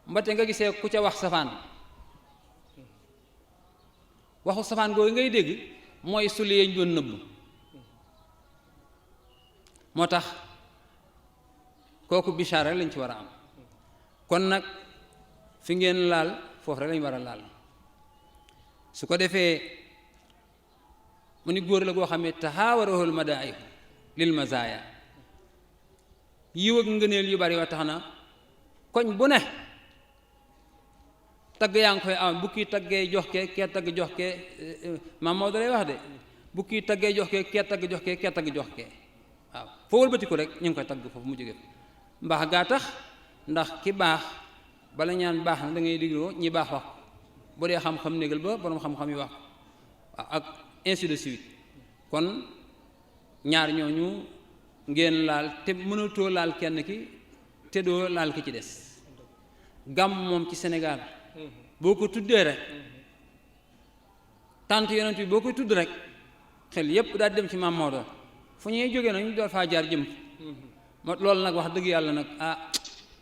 mbate nga gisee ku ca wax safaan waxu safaan googu ngay dégg mooy sulli yeñ doon nëbb moo tax kooku bichar rek lañ ci war a am kon nag fi ngeen laal foofu rek lañ war a laal su ko defee mu ni góor la goo xam ne taxaawarahul madaa'ihu lil mazaaya yiw ak ngëneel yu bari wa tax na koñ bu ne tagg yaa ngi koy am bu kii taggee jox kee tagg jox kee maam Maodo lay wax de bu kii taggee jox kee tagg jox kee tagg jox kee waaw foo wëlbatiku rek ñu ngi koy tagg foofu mu jóge mbaax gaa tax ndax ki baax bala ñaan baax na da ngay digloo ñi baax wax bu dee xam-xam négal ba boroom xam-xam yi wax ak ainsi de suite kon ñaar ñooñu ngeen laal te mënatoo laal kenn ki te doo laal ki ci des gàmm moom ci Sénégal boo ko tuddee rek tant yonent bi boo koy tudd rek xel yépp daal dem ci Maam Maodo fu ñuy jógee nag ñu door faa jaar jëm moo loolu nag wax dëgg yàlla nag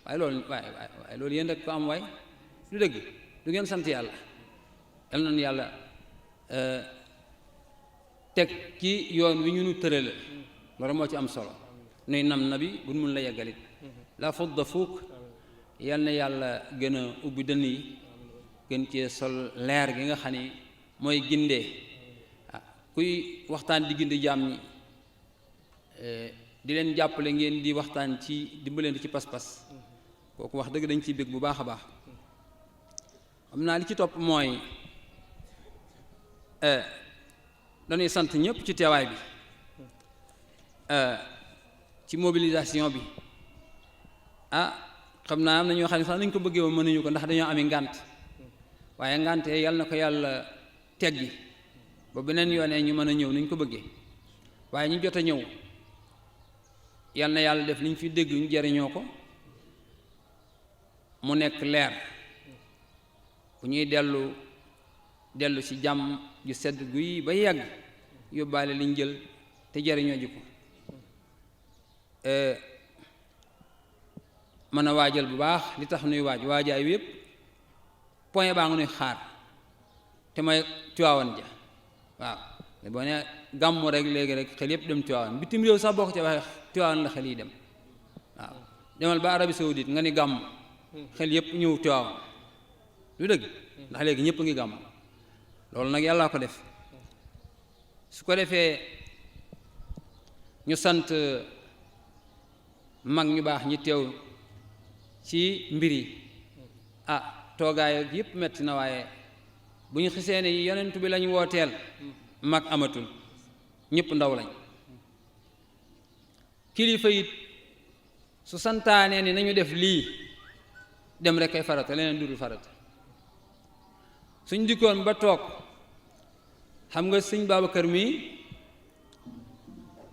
waaye loolu yéen rek ko am waay du dëgg du ngeen sant yàlla yal nañu yàlla teg ci yoon wi ñu nu tërale loolu moo ci am solo nuy nam nabi bu mun la yeggalit la fodda fuuk yal na yàlla gën a ubbi dënn yi gën cee sol leer gi nga xam ni mooy gindee kuy waxtaan di gindi jaam ñi di leen jàppale ngeen di waxtaan ci dimbalante ci pas-pas kooku wax dëgg dañ ciy bég bu baax a baax xam naa li ci topp mooy dañuy sant ñëpp ci teewaay bi ci mobilisation bi xam naa am na ñoo xam ne sax nañ ko bëggee woon mënuñu ko ndax dañoo amee ngànt waaye ngànte yal na ko yàlla teggi ba beneen yoonee ñu mën a ñëw nañ ko bëggee waaye ñu jot a ñëw yal na yàlla def liñ fi dégg ñu jariñoo ko mu nekk leer bu ñuy dellu ci jàmm ju sedd guy ba yàgg yóbbaale liñ jël te jariñoo ji ko mën a waajal bu baax li tax nuy waajaay wi yépp point baa nga nuy xaar te mooy Tiwaawan ja waaw boo ne gàmmu rek léegi rek xel yépp dem Tiwaawan bitim réew sax boo ko ca waxee Tiwaawan la xel yi dem waaw demal ba Arabie Saoudite nga ni gàmm xel yépp ñëw Tiwaawan lu dëgg ndax léegi ñëpp ngi gàmm loolu nag yàllaa ko def su ko defee ñu sant mag ñu baax ñi teew ci mbir yi toogaay ak yëpp metti na waaye bu ñu xisee ne yonent bi lañu wooteel mag amatul ñëpp ndaw lañ kilifa it su santaanee ni nañu def lii dem rek ay farata leneen dudul farata suñ dikkoon ba toog xam nga sëñ Babacar mii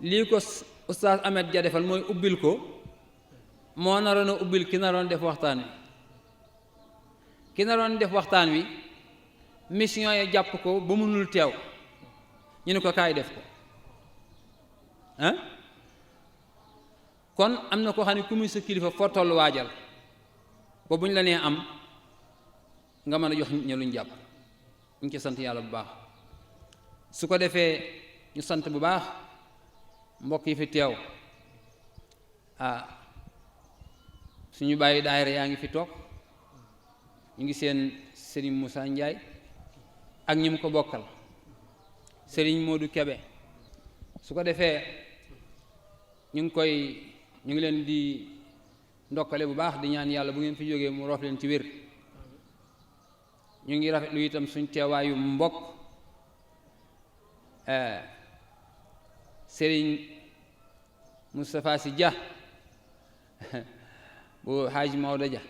lii ko Oustaz Ahmed Dia defal mooy ubbil ko moo naroon a ubbil ki naroon def waxtaan wi ki naroon def waxtaan wi mission yi jàpp ko ba mënul teew ñu ne ko kaay def ko kon am na koo xam ne ku muy sa kilifa foo toll waajal ba bu ñu la nee am nga mën a jox ña luñ jàpp ñu ci sant yàlla bu baax su ko defee ñu sant bu baax mbokk yi fi teew suñu bàyyi daayira yaa ngi fi toog ñu ngi seen Serigne Moussa Ndiaye ak ñi mu ko bokkal Serigne Modou Kebe su ko defee ñu ngi leen di ndokkale bu baax di ñaan yàlla bu ngeen fi jógee mu roof leen ci wér ñu ngi rafetlu itam suñ teewaayu mbokk Serigne Moustapha Sy Dia bu Haji Maodo Dia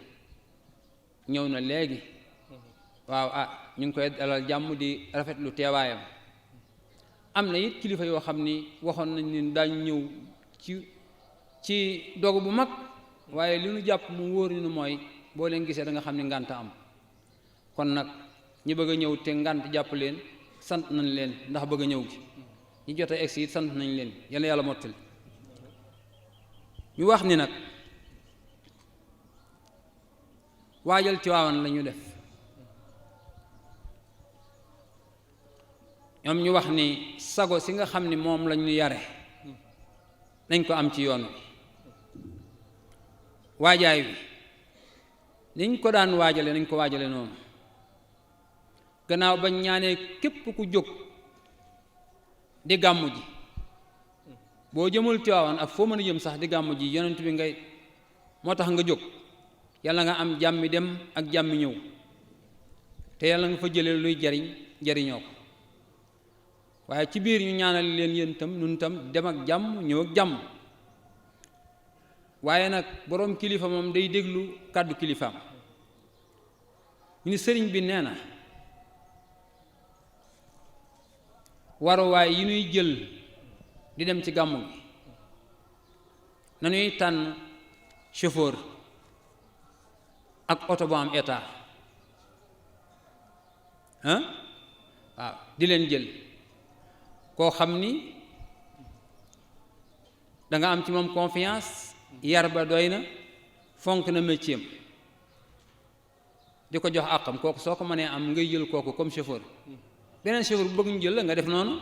ñëw na léegi waaw ñu ngi koy dalal jàmm di rafetlu teewaayam am na it kilifa yoo xam ni waxoon nañ ni daañu ñëw ci dogu bu mag waaye li nu jàpp mu wóor ni mooy boo leen gisee da nga xam ni ngànt am kon nag ñi bëgg a ñëw te ngànt jàpp leen sant nañ leen ndax bëgg a ñëw gi ñi jot a egsi it sant nañ leen yàlla yàlla mottali ñu wax ni nag waajal Tiwaawan la ñu def ñoom ñu wax ni sago si nga xam ni moom lañu yare nañ ko am ci yoon wi waajaay wi niñ ko daan waajale nañ ko waajale noonu gannaaw bañ ñaanee képp ku jóg di gàmmu ji boo jëmul Tiwaawan ak foo mën a jëm sax di gàmmu ji yonent bi ngay moo tax nga jóg yàlla nga am jàmmi dem ak jàmmi ñëw te yàlla nga fa jëlee luy jariñoo ko waaye ci biir ñu ñaanal leen yéen tam nun tam dem ak jàmm ñëw ak jàmm waaye nag boroom kilifa moom day déglu kàddu kilifaam ñu ni sëriñ bi nee na waruwaay yi ñuy jël di dem ci gàmmu gi nañuy tànn chauffeur ak oto bu am état waaw di leen jël koo xam ni danga am ci moom confiance yar ba doy na fonk na métier am di ko jox àqam kooku soo ko mënee am ngay jël kooku comme chauffeur beneen chauffeur bu bëgg ñu jël la nga def noonu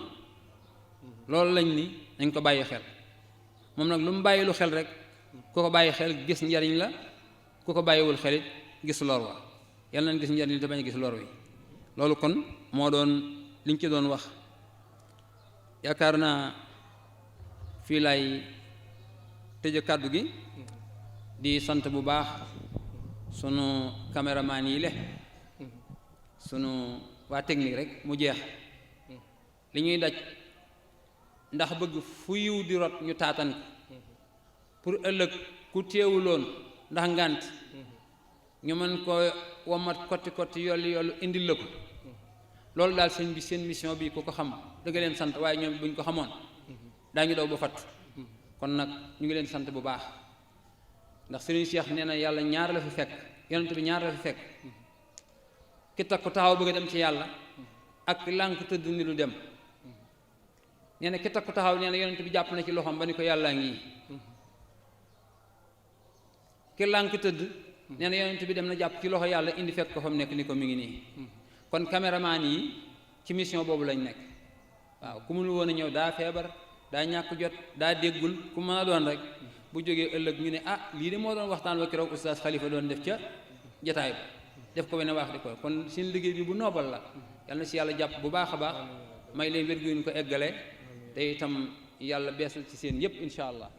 loolu lañ ni nañ ko bàyyi xel moom nag lu mu bàyyi lu xel rek ku ko bàyyi xel gis njariñ la ku ko bàyyiwul xelit gis lor wa yàlla nañ gis njariñ li te bañ a gis lor wi loolu kon moo doon liñ ci doon wax yaakaar naa fii lay tëje kàddu gi di sant bu baax sunu caméraman yi le sunu waa technique rek mu jeex li ñuy daj ndax bëgg fu yiw di rot ñu taatan ko pour ëllëg ku teewuloon ndax ngànt ñu mën ko womat kotti yollu indil la ko loolu daal sëñ bi seen mission bi ku ko xam dëgg leen sant waaye ñoom buñ ko xamoon daañu daw ba fatt kon nag ñu ngi leen sant bu baax ndax Sëriñ Cheikh nee na yàlla ñaar la fi fekk yonent bi ñaar la fi fekk ki takku taxaw bëgg a dem ci yàlla ak lànk tëdd ni du dem nee na ki takku taxaw nee na yonent bi jàpp na ci loxoom ba ni ko yàllaa ngi ki lànk tëdd nee na yonent bi dem na jàpp ci loxo yàlla indi fekk ko fa mu nekk ni ko mi ngi nii kon caméraman yi ci mission boobu lañ nekk waaw ku mënul woon a ñëw daa feebar daa ñàkk jot daa déggul ku mën a doon rek bu jógee ëllëg ñu ne ah lii de moo doon waxtaan wa keroog oustaz Xalifa doon def ca jataay ba def ko benn wax di ko kon seen liggéey bi bu noobal la yal na si yàlla jàpp bu baax a baax may leen wér gu ñu ko eggale te itam yàlla beesal ci seen yëpp incha allah